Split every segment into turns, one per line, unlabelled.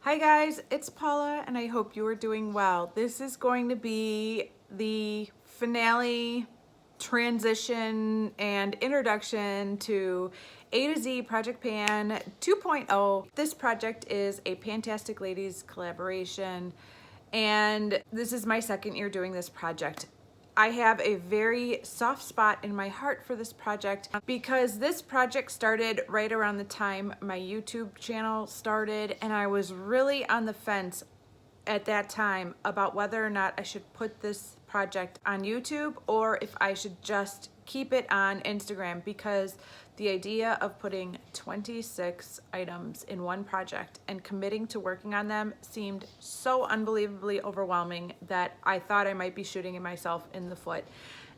Hi guys, it's Paula and I hope you are doing well. This is going to be the finale, transition, and introduction to A to Z Project Pan 2.0. This project is a Pantastic Ladies collaboration and this is my second year doing this project. I have a very soft spot in my heart for this project because this project started right around the time my YouTube channel started, and I was really on the fence at that time about whether or not I should put this project on YouTube or if I should just keep it on Instagram, because the idea of putting 26 items in one project and committing to working on them seemed so unbelievably overwhelming that I thought I might be shooting myself in the foot.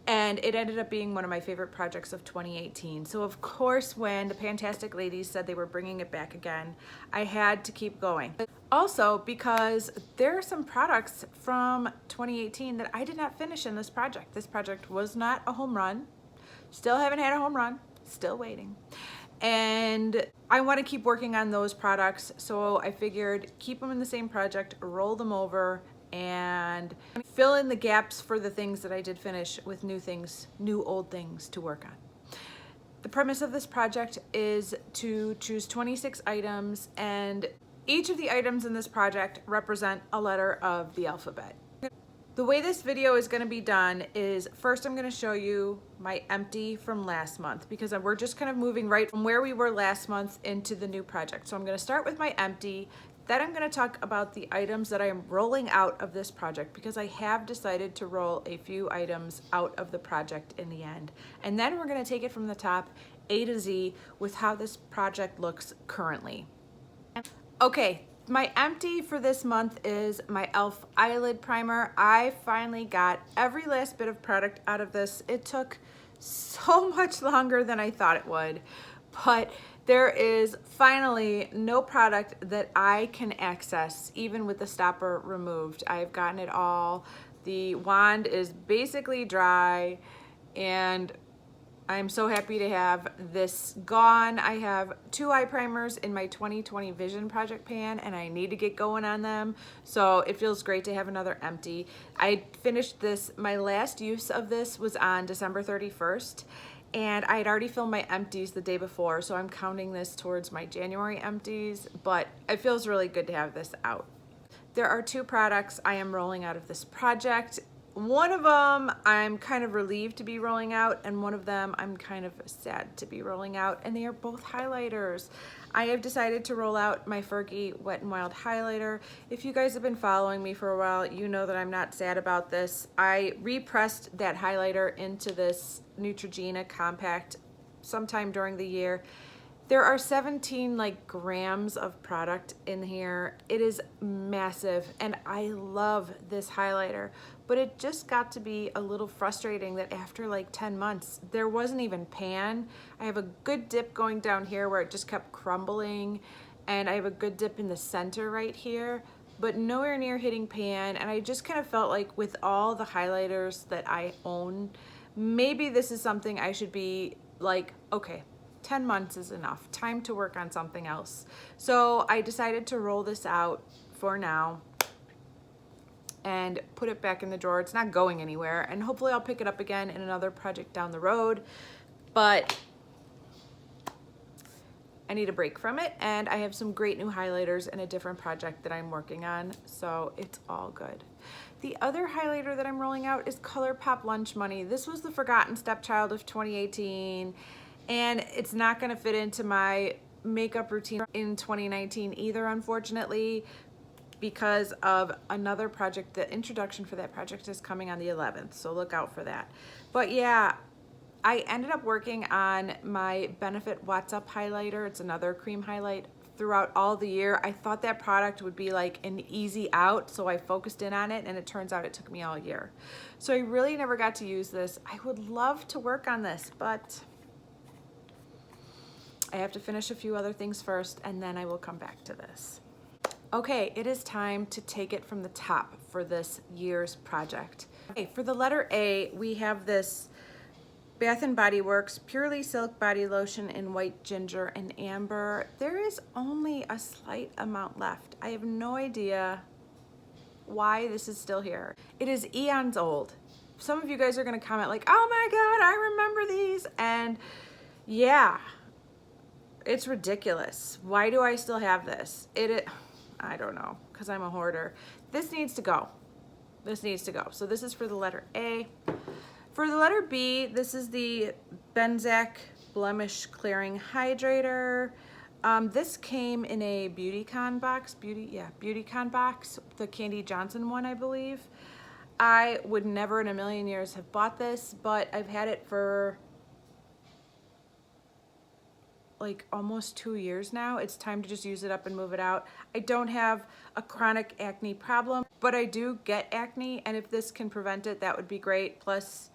And it ended up being one of my favorite projects of 2018. So of course, when the Pantastic Ladies said they were bringing it back again, I had to keep going. Also, because there are some products from 2018 that I did not finish in this project. This project was not a home run. Still haven't had a home run, still waiting. And I want to keep working on those products, so I figured keep them in the same project, roll them over, and fill in the gaps for the things that I did finish with new things, new old things to work on. The premise of this project is to choose 26 items, and each of the items in this project represent a letter of the alphabet. The way this video is going to be done is first I'm going to show you my empty from last month, because we're just kind of moving right from where we were last month into the new project. So I'm going to start with my empty, then I'm going to talk about the items that I am rolling out of this project, because I have decided to roll a few items out of the project in the end. And then we're going to take it from the top, A to Z, with how this project looks currently. Okay. My empty for this month is my e.l.f. eyelid primer. I finally got every last bit of product out of this. It took so much longer than I thought it would, but there is finally no product that I can access, even with the stopper removed. I've gotten it all. The wand is basically dry, and I'm so happy to have this gone. I have 2 eye primers in my 2020 Vision Project Pan, and I need to get going on them. So it feels great to have another empty. I finished this, my last use of this was on December 31st, and I had already filled my empties the day before, so I'm counting this towards my January empties, but it feels really good to have this out. There are 2 products I am rolling out of this project. One of them I'm kind of relieved to be rolling out, and one of them I'm kind of sad to be rolling out, and they are both highlighters. I have decided to roll out my Fergie Wet n Wild highlighter. If you guys have been following me for a while, you know that I'm not sad about this. I repressed that highlighter into this Neutrogena compact sometime during the year. There are 17 grams of product in here. It is massive, and I love this highlighter, but it just got to be a little frustrating that after 10 months, there wasn't even pan. I have a good dip going down here where it just kept crumbling, and I have a good dip in the center right here, but nowhere near hitting pan. And I just kind of felt like with all the highlighters that I own, maybe this is something I should be like, okay, 10 months is enough. Time to work on something else. So I decided to roll this out for now and put it back in the drawer. It's not going anywhere, and hopefully I'll pick it up again in another project down the road, but I need a break from it, and I have some great new highlighters in a different project that I'm working on, so it's all good. The other highlighter that I'm rolling out is ColourPop Lunch Money. This was the forgotten stepchild of 2018, and it's not going to fit into my makeup routine in 2019 either, unfortunately, because of another project. The introduction for that project is coming on the 11th, so look out for that. But yeah, I ended up working on my Benefit What's Up highlighter. It's another cream highlight throughout all the year. I thought that product would be like an easy out, so I focused in on it, and it turns out it took me all year. So I really never got to use this. I would love to work on this, but I have to finish a few other things first, and then I will come back to this. Okay, it is time to take it from the top for this year's project. Okay, for the letter A, we have this Bath and Body Works Purely Silk Body Lotion in White Ginger and Amber. There is only a slight amount left. I have no idea why this is still here. It is eons old. Some of you guys are gonna comment like, oh my God, I remember these. And yeah, it's ridiculous. Why do I still have this? I don't know, because I'm a hoarder. This needs to go. This needs to go. So this is for the letter A. For the letter B, this is the Benzac Blemish Clearing Hydrator. This came in a BeautyCon box, BeautyCon box, the Candy Johnson one, I believe. I would never in a million years have bought this, but I've had it for like almost 2 years now. It's time to just use it up and move it out. I don't have a chronic acne problem, but I do get acne, and if this can prevent it, that would be great. Plus,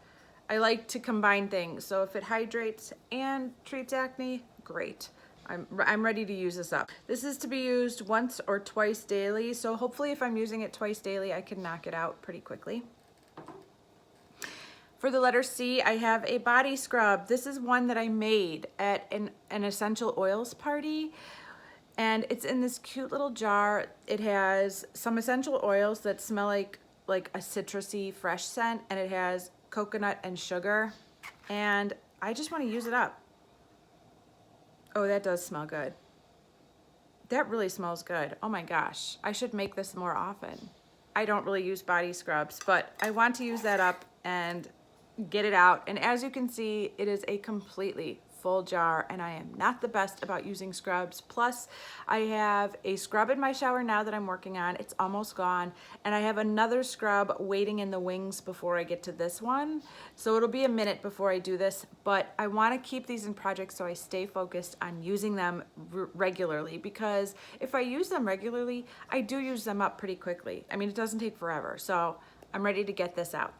I like to combine things, so if it hydrates and treats acne, great. I'm ready to use this up. This is to be used once or twice daily, so hopefully if I'm using it twice daily, I can knock it out pretty quickly. For the letter C, I have a body scrub. This is one that I made at an essential oils party, and it's in this cute little jar. It has some essential oils that smell like a citrusy fresh scent, and it has coconut and sugar, and I just want to use it up. Oh, that does smell good. That really smells good. Oh my gosh, I should make this more often. I don't really use body scrubs, but I want to use that up and get it out. And as you can see, it is a completely full jar, and I am not the best about using scrubs. Plus, I have a scrub in my shower now that I'm working on. It's almost gone. And I have another scrub waiting in the wings before I get to this one. So it'll be a minute before I do this, but I want to keep these in projects so I stay focused on using them regularly, because if I use them regularly, I do use them up pretty quickly. I mean, it doesn't take forever. So I'm ready to get this out.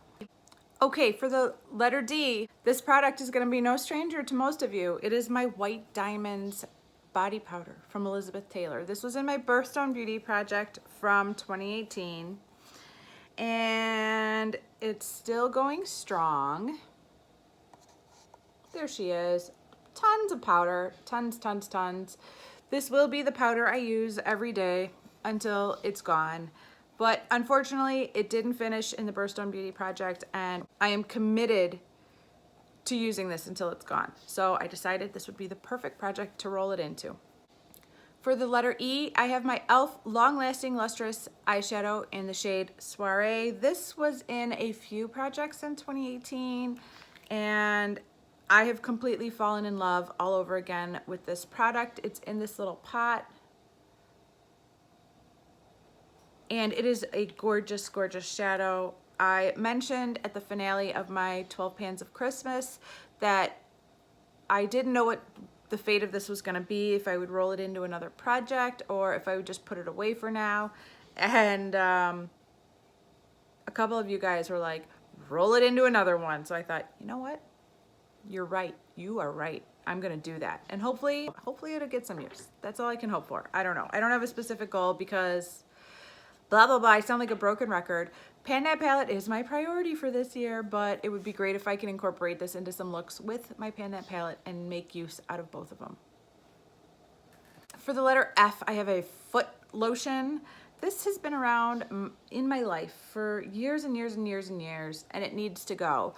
Okay, for the letter D, this product is gonna be no stranger to most of you. It is my White Diamonds body powder from Elizabeth Taylor. This was in my Birthstone Beauty project from 2018, and it's still going strong. There she is. Tons of powder, tons. This will be the powder I use every day until it's gone. But unfortunately, it didn't finish in the Birthstone Beauty project, and I am committed to using this until it's gone. So I decided this would be the perfect project to roll it into. For the letter E, I have my e.l.f. Long Lasting Lustrous Eyeshadow in the shade Soiree. This was in a few projects in 2018, and I have completely fallen in love all over again with this product. It's in this little pot, and it is a gorgeous, gorgeous shadow. I mentioned at the finale of my 12 Pans of Christmas that I didn't know what the fate of this was gonna be, if I would roll it into another project or if I would just put it away for now. And a couple of you guys were like, roll it into another one. So I thought, you know what? You're right. You are right. I'm gonna do that. And hopefully it'll get some use. That's all I can hope for. I don't know. I don't have a specific goal because blah, blah, blah. I sound like a broken record. Pan That palette is my priority for this year, but it would be great if I can incorporate this into some looks with my Pan That palette and make use out of both of them. For the letter F, I have a foot lotion. This has been around in my life for years and years and years and years, and it needs to go.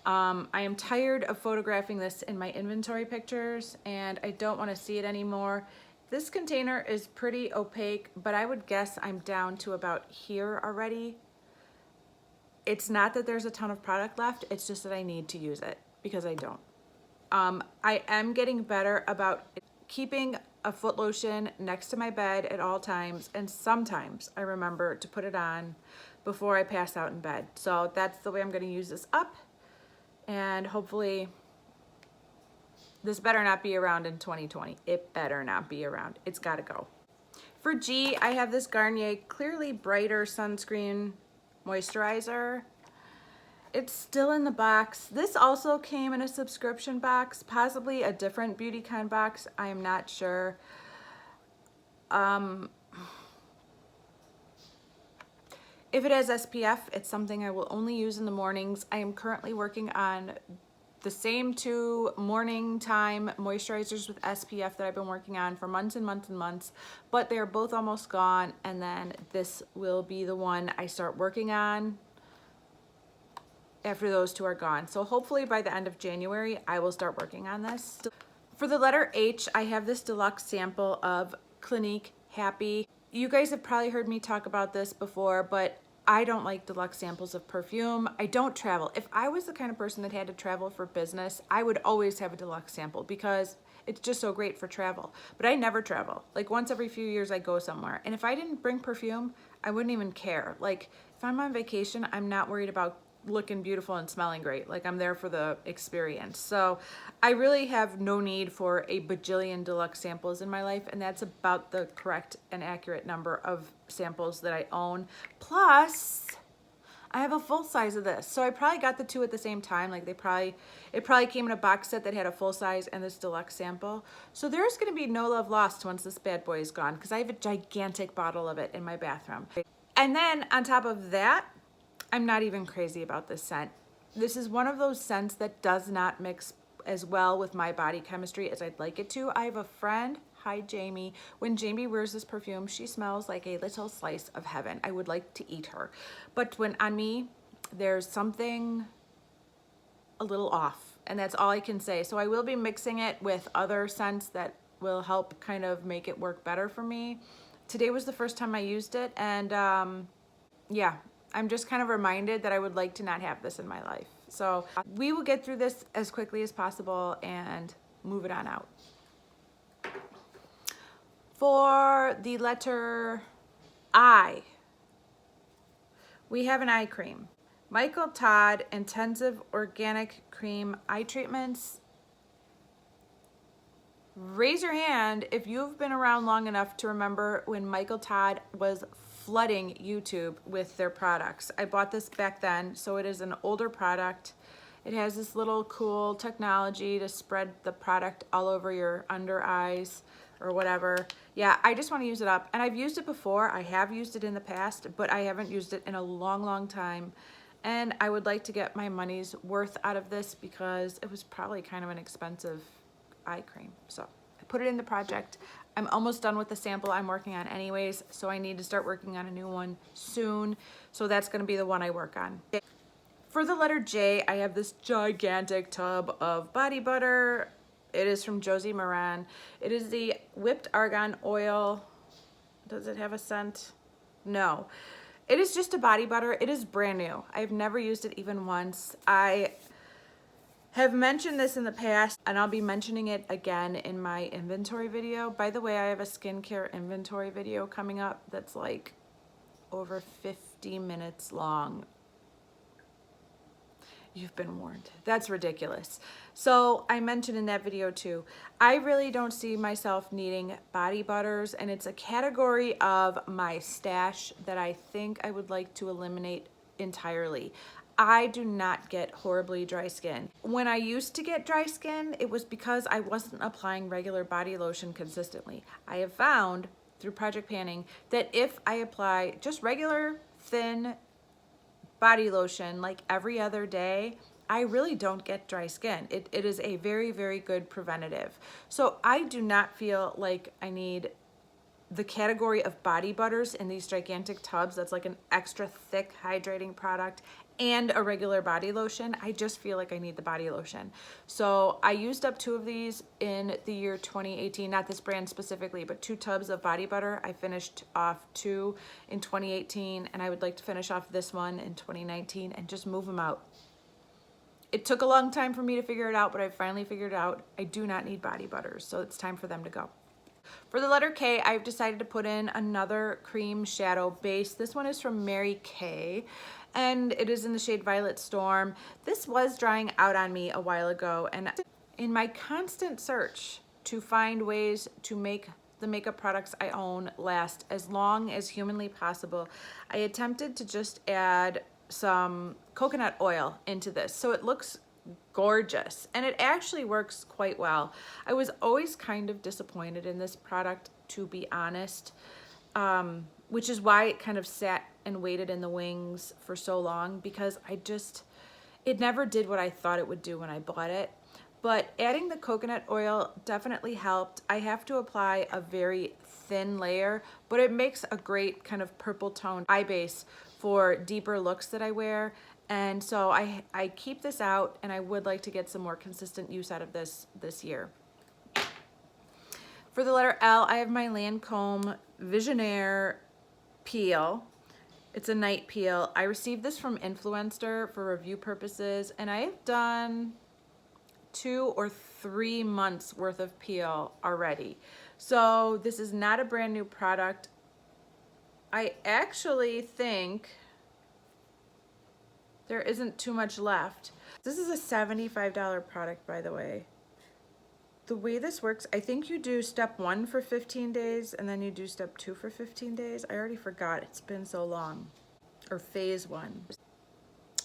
I am tired of photographing this in my inventory pictures, and I don't want to see it anymore. This container is pretty opaque, but I would guess I'm down to about here already. It's not that there's a ton of product left, it's just that I need to use it because I don't. I am getting better about keeping a foot lotion next to my bed at all times, and sometimes I remember to put it on before I pass out in bed. So that's the way I'm gonna use this up, and hopefully this better not be around in 2020. It better not be around. It's gotta go. For G, I have this Garnier Clearly Brighter Sunscreen Moisturizer. It's still in the box. This also came in a subscription box, possibly a different BeautyCon box. I am not sure. If it has SPF, it's something I will only use in the mornings. I am currently working on the same two morning time moisturizers with SPF that I've been working on for months and months and months, but they're both almost gone, and then this will be the one I start working on after those two are gone. So hopefully by the end of January, I will start working on this. For the letter H, I have this deluxe sample of Clinique Happy. You guys have probably heard me talk about this before, but I don't like deluxe samples of perfume. I don't travel. If I was the kind of person that had to travel for business, I would always have a deluxe sample because it's just so great for travel. But I never travel. Like once every few years I go somewhere. And if I didn't bring perfume, I wouldn't even care. Like if I'm on vacation, I'm not worried about looking beautiful and smelling great. Like I'm there for the experience. So I really have no need for a bajillion deluxe samples in my life, and that's about the correct and accurate number of samples that I own. Plus I have a full size of this. So I probably got the two at the same time. Like it probably came in a box set that had a full size and this deluxe sample. So there's gonna be no love lost once this bad boy is gone, because I have a gigantic bottle of it in my bathroom. And then on top of that, I'm not even crazy about this scent. This is one of those scents that does not mix as well with my body chemistry as I'd like it to. I have a friend, hi Jamie. When Jamie wears this perfume, she smells like a little slice of heaven. I would like to eat her. But when on me, there's something a little off, and that's all I can say. So I will be mixing it with other scents that will help kind of make it work better for me. Today was the first time I used it, and yeah, I'm just kind of reminded that I would like to not have this in my life. So we will get through this as quickly as possible and move it on out. For the letter I, we have an eye cream. Michael Todd Intensive Organic Cream Eye Treatments. Raise your hand if you've been around long enough to remember when Michael Todd was flooding YouTube with their products. I bought this back then, so it is an older product. It has this little cool technology to spread the product all over your under eyes or whatever. Yeah, I just want to use it up. And I've used it before. I have used it in the past, but I haven't used it in a long, long time. And I would like to get my money's worth out of this because it was probably kind of an expensive eye cream. So I put it in the project. I'm almost done with the sample I'm working on anyways, so I need to start working on a new one soon. So that's gonna be the one I work on. For the letter J, I have this gigantic tub of body butter. It is from Josie Moran. It is the whipped argan oil. Does it have a scent? No. It is just a body butter. It is brand new. I've never used it even once. I have mentioned this in the past, and I'll be mentioning it again in my inventory video. By the way, I have a skincare inventory video coming up that's like over 50 minutes long. You've been warned. That's ridiculous. So I mentioned in that video too, I really don't see myself needing body butters, and it's a category of my stash that I think I would like to eliminate entirely. I do not get horribly dry skin. When I used to get dry skin, it was because I wasn't applying regular body lotion consistently. I have found through Project Panning that if I apply just regular thin body lotion like every other day, I really don't get dry skin. It is a very, very good preventative. So I do not feel like I need the category of body butters in these gigantic tubs that's like an extra thick hydrating product and a regular body lotion. I just feel like I need the body lotion. So I used up 2 of these in the year 2018, not this brand specifically, but 2 tubs of body butter. I finished off 2 in 2018, and I would like to finish off this one in 2019 and just move them out. It took a long time for me to figure it out, but I finally figured it out. I do not need body butters, so it's time for them to go. For the letter K, I've decided to put in another cream shadow base. This one is from Mary Kay, and it is in the shade Violet Storm. This was drying out on me a while ago, and in my constant search to find ways to make the makeup products I own last as long as humanly possible, I attempted to just add some coconut oil into this. So it looks gorgeous, and it actually works quite well. I was always kind of disappointed in this product, to be honest, which is why it kind of sat and waited in the wings for so long, because It never did what I thought it would do when I bought it, but adding the coconut oil definitely helped. I have to apply a very thin layer, but it makes a great kind of purple tone eye base for deeper looks that I wear. And so I keep this out, and I would like to get some more consistent use out of this year. For the letter L, I have my Lancome Visionaire peel. It's a night peel. I received this from Influencer for review purposes, and I have done 2 or 3 months worth of peel already. So this is not a brand new product. I actually think there isn't too much left. This is a $75 product, by the way. The way this works, I think you do step 1 for 15 days and then you do step 2 for 15 days. I already forgot, it's been so long. Or phase 1.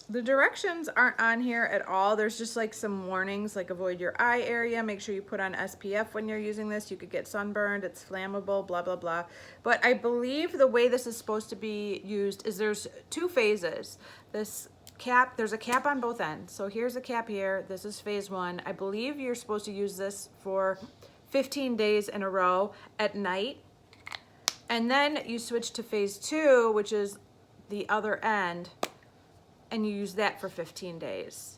The directions aren't on here at all. There's just like some warnings, like avoid your eye area, make sure you put on SPF when you're using this, you could get sunburned, it's flammable, blah, blah, blah. But I believe the way this is supposed to be used is there's 2 phases. This cap, there's a cap on both ends. So here's a cap here, this is phase 1. I believe you're supposed to use this for 15 days in a row at night. And then you switch to phase 2, which is the other end, and you use that for 15 days.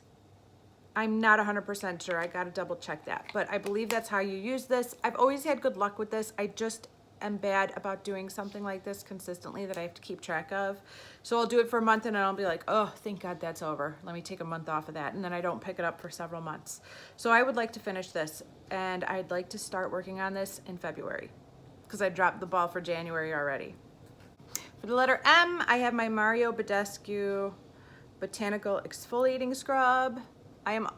I'm not 100% sure, I gotta double check that, but I believe that's how you use this. I've always had good luck with this. I just am bad about doing something like this consistently that I have to keep track of. So I'll do it for a month and then I'll be like, oh, thank God that's over. Let me take a month off of that. And then I don't pick it up for several months. So I would like to finish this, and I'd like to start working on this in February because I dropped the ball for January already. For the letter M, I have my Mario Badescu Botanical Exfoliating Scrub. I am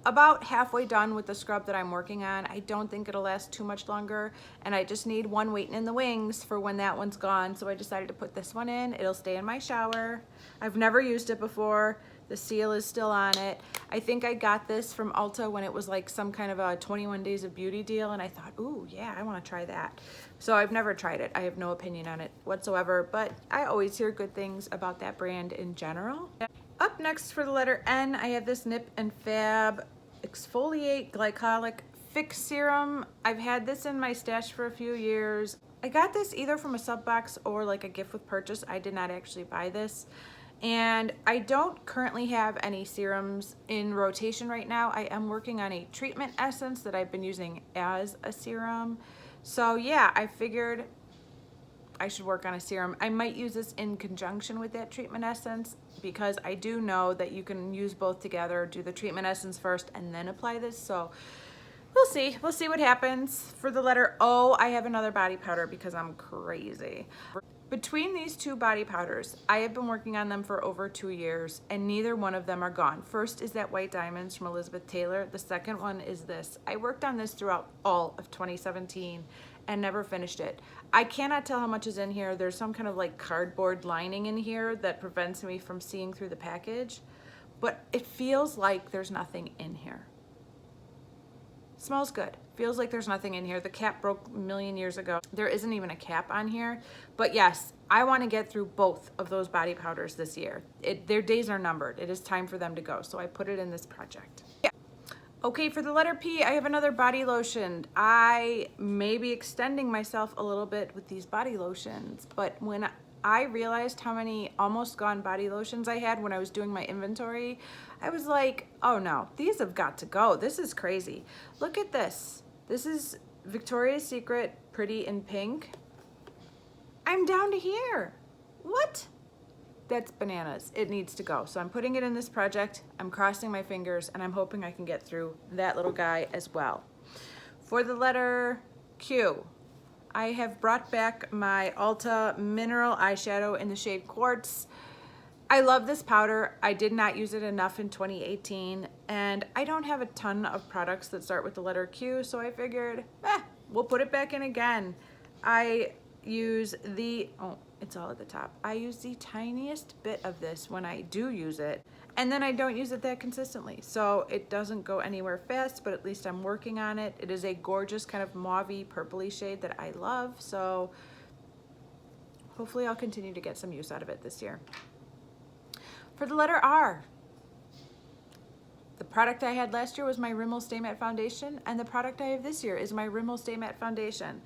about halfway done with the scrub that I'm working on. I don't think it'll last too much longer, and I just need one waiting in the wings for when that one's gone, so I decided to put this one in. It'll stay in my shower. I've never used it before. The seal is still on it. I think I got this from Ulta when it was like some kind of a 21 days of beauty deal, and I thought, ooh, yeah, I want to try that. So I've never tried it. I have no opinion on it whatsoever, but I always hear good things about that brand in general. Up next for the letter N, I have this Nip and Fab Exfoliate Glycolic Fix Serum. I've had this in my stash for a few years. I got this either from a sub box or like a gift with purchase. I did not actually buy this. And I don't currently have any serums in rotation right now. I am working on a treatment essence that I've been using as a serum. So yeah, I figured I should work on a serum. I might use this in conjunction with that treatment essence because I do know that you can use both together, do the treatment essence first and then apply this. So we'll see what happens. For the letter O, I have another body powder because I'm crazy. Between these 2 body powders, I have been working on them for over 2 years and neither one of them are gone. First is that White Diamonds from Elizabeth Taylor. The second one is this. I worked on this throughout all of 2017 and never finished it. I cannot tell how much is in here. There's some kind of like cardboard lining in here that prevents me from seeing through the package, but it feels like there's nothing in here. Smells good. Feels like there's nothing in here. The cap broke a million years ago. There isn't even a cap on here, but yes, I want to get through both of those body powders this year. Their days are numbered. It is time for them to go, so I put it in this project. Yeah. Okay, for the letter P, I have another body lotion. I may be extending myself a little bit with these body lotions, but when I realized how many almost gone body lotions I had when I was doing my inventory, I was like, oh no, these have got to go. This is crazy. Look at this. This is Victoria's Secret Pretty in Pink. I'm down to here. What? That's bananas. It needs to go. So I'm putting it in this project. I'm crossing my fingers and I'm hoping I can get through that little guy as well. For the letter Q, I have brought back my Ulta Mineral Eyeshadow in the shade Quartz. I love this powder. I did not use it enough in 2018, and I don't have a ton of products that start with the letter Q, so I figured, we'll put it back in again. I use the, oh, it's all at the top. I use the tiniest bit of this when I do use it, and then I don't use it that consistently, so it doesn't go anywhere fast, but at least I'm working on it. It is a gorgeous kind of mauve-y, purpley shade that I love, so hopefully I'll continue to get some use out of it this year. For the letter R, The product I had last year was my Rimmel Stay Matte Foundation, and the product I have this year is my Rimmel Stay Matte Foundation.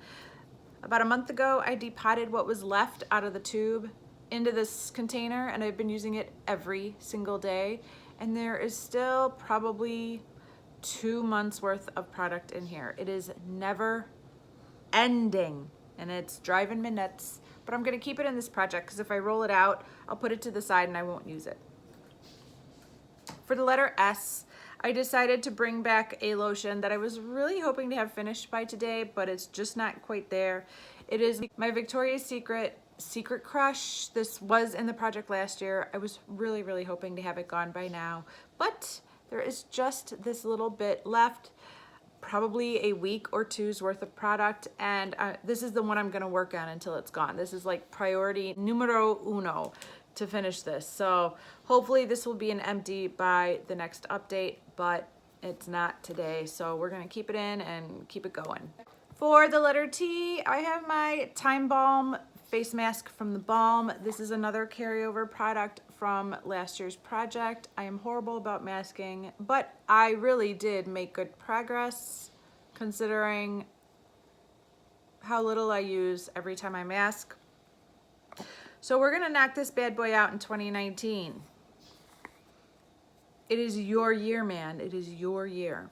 About a month ago, I depotted what was left out of the tube into this container, and I've been using it every single day. And there is still probably 2 months worth of product in here. It is never ending, and it's driving me nuts. But I'm gonna keep it in this project because if I roll it out, I'll put it to the side and I won't use it. For the letter S, I decided to bring back a lotion that I was really hoping to have finished by today, but it's just not quite there. It is my Victoria's Secret Crush. This was in the project last year. I was really hoping to have it gone by now, but there is just this little bit left, probably a week or two's worth of product, and this is the one I'm gonna work on until it's gone. This is like priority numero uno to finish this. So hopefully this will be an empty by the next update, but it's not today. So we're gonna keep it in and keep it going. For the letter T, I have my Time Balm face mask from the Balm. This is another carryover product from last year's project. I am horrible about masking, but I really did make good progress considering how little I use every time I mask. So we're gonna knock this bad boy out in 2019. It is your year, man. It is your year.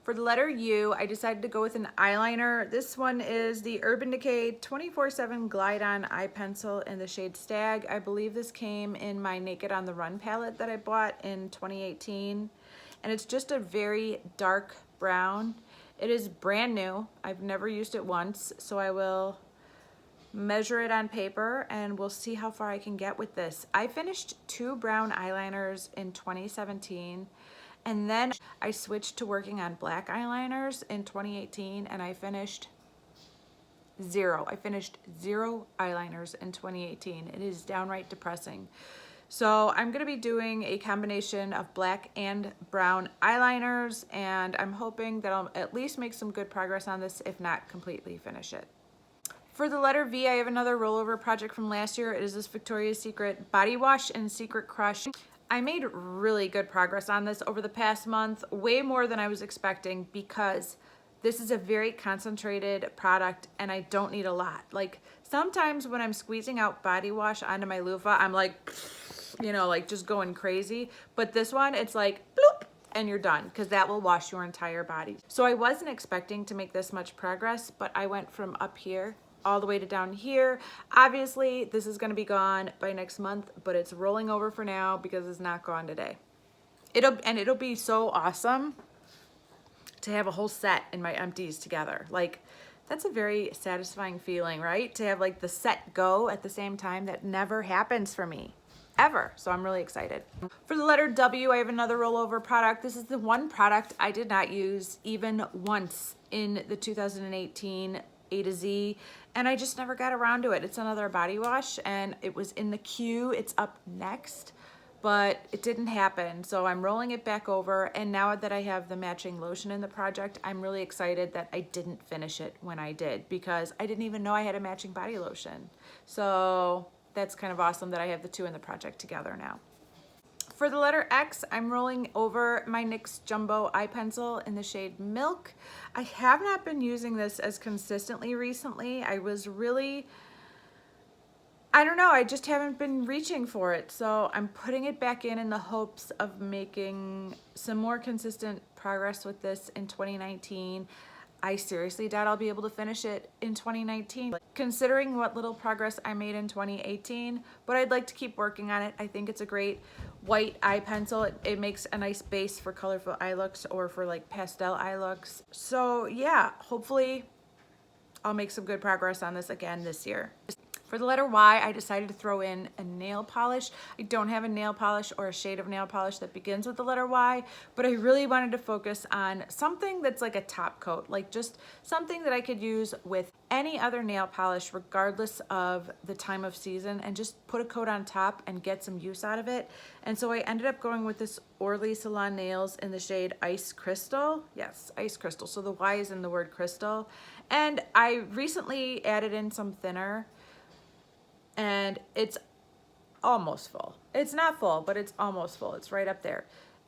For the letter U, I decided to go with an eyeliner. This one is the Urban Decay 24/7 Glide On Eye Pencil in the shade Stag. I believe this came in my Naked on the Run palette that I bought in 2018. And it's just a very dark brown. It is brand new. I've never used it once, so I will measure it on paper and we'll see how far I can get with this. I finished 2 brown eyeliners in 2017, and then I switched to working on black eyeliners in 2018, and I finished 0. I finished 0 eyeliners in 2018. It is downright depressing. So I'm gonna be doing a combination of black and brown eyeliners, and I'm hoping that I'll at least make some good progress on this, if not completely finish it. For the letter V, I have another rollover project from last year. It is this Victoria's Secret Body Wash in Secret Crush. I made really good progress on this over the past month, way more than I was expecting, because this is a very concentrated product and I don't need a lot. Like sometimes when I'm squeezing out body wash onto my loofah, I'm like, you know, like just going crazy. But this one, it's like bloop, and you're done, because that will wash your entire body. So I wasn't expecting to make this much progress, but I went from up here all the way to down here. Obviously, this is gonna be gone by next month, but it's rolling over for now because it's not gone today. It'll be so awesome to have a whole set in my empties together. Like, that's a very satisfying feeling, right? To have like the set go at the same time. That never happens for me, ever. So I'm really excited. For the letter W, I have another rollover product. This is the one product I did not use even once in the 2018 A to Z, and I just never got around to it. It's another body wash, and it was in the queue. It's up next, but it didn't happen. So I'm rolling it back over, and now that I have the matching lotion in the project, I'm really excited that I didn't finish it when I did, because I didn't even know I had a matching body lotion. So that's kind of awesome that I have the 2 in the project together now. For the letter X, I'm rolling over my NYX Jumbo Eye Pencil in the shade Milk. I have not been using this as consistently recently. I was really, I don't know, I just haven't been reaching for it. So I'm putting it back in the hopes of making some more consistent progress with this in 2019. I seriously doubt I'll be able to finish it in 2019, considering what little progress I made in 2018, but I'd like to keep working on it. I think it's a great white eye pencil. It makes a nice base for colorful eye looks or for like pastel eye looks. So yeah, hopefully I'll make some good progress on this again this year. For the letter Y, I decided to throw in a nail polish. I don't have a nail polish or a shade of nail polish that begins with the letter Y, but I really wanted to focus on something that's like a top coat, like just something that I could use with any other nail polish regardless of the time of season, and just put a coat on top and get some use out of it. And so I ended up going with this Orly Salon Nails in the shade Ice Crystal. Yes, Ice Crystal. So the Y is in the word crystal. And I recently added in some thinner, and it's almost full. It's not full, but it's almost full. It's right up there.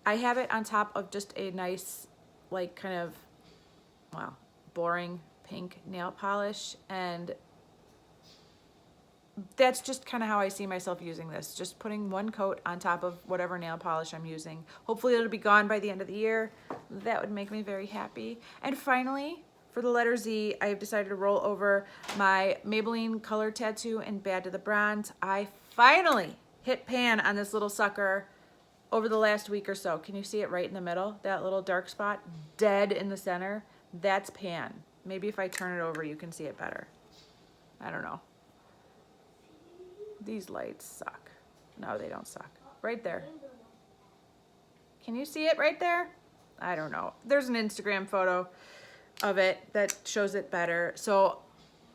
I have it on top of just a nice, like, kind of, well, boring pink nail polish, and that's just kind of how I see myself using this. Just putting one coat on top of whatever nail polish I'm using. Hopefully it'll be gone by the end of the year. That would make me very happy. And finally, for the letter Z, I have decided to roll over my Maybelline Color Tattoo in Bad to the Bronze. I finally hit pan on this little sucker over the last week or so. Can you see it right in the middle? That little dark spot, dead in the center. That's pan. Maybe if I turn it over, you can see it better. I don't know. These lights suck. No, they don't suck. Right there. Can you see it right there? I don't know. There's an Instagram photo of it that shows it better. So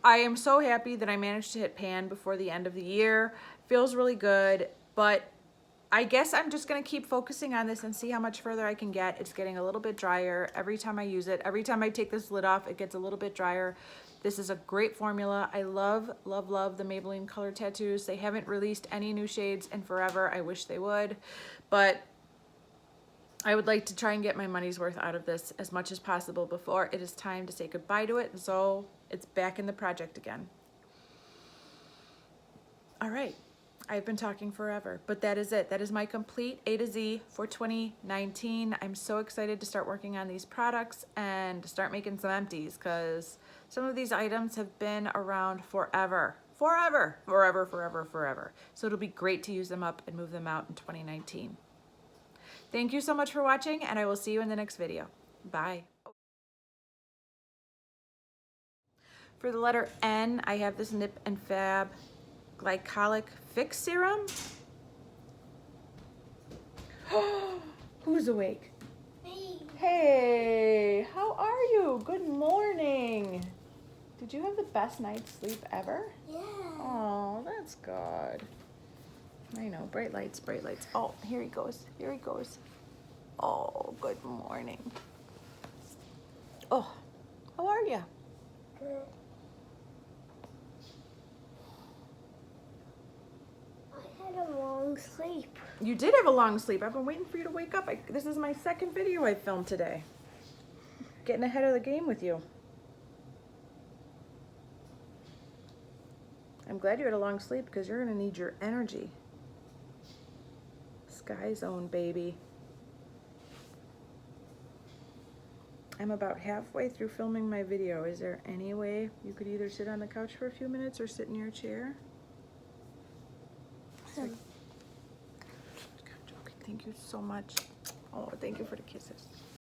I am so happy that I managed to hit pan before the end of the year. Feels really good, but I guess I'm just gonna keep focusing on this and see how much further I can get. It's getting a little bit drier every time I use it. Every time I take this lid off, it gets a little bit drier. This is a great formula. I love, love, love the Maybelline Color Tattoos. They haven't released any new shades in forever. I wish they would, but I would like to try and get my money's worth out of this as much as possible before it is time to say goodbye to it. So it's back in the project again. All right. I've been talking forever, but that is it. That is my complete A to Z for 2019. I'm so excited to start working on these products and to start making some empties, because some of these items have been around forever. Forever, forever, forever, forever. So it'll be great to use them up and move them out in 2019. Thank you so much for watching, and I will see you in the next video. Bye. For the letter N, I have this Nip and Fab Glycolic Fix Serum. Who's awake?
Me.
Hey, how are you? Good morning. Did you have the best night's sleep ever?
Yeah.
Oh, that's good. I know, bright lights, bright lights. Oh, here he goes, here he goes. Oh, good morning. Oh, how are you?
Good. I had a long sleep.
You did have a long sleep. I've been waiting for you to wake up. This is my second video I filmed today. Getting ahead of the game with you. I'm glad you had a long sleep, because you're gonna need your energy. Sky Zone, baby. I'm about halfway through filming my video. Is there any way you could either sit on the couch for a few minutes or sit in your chair? Okay, thank you so much. Oh, thank you for the kisses.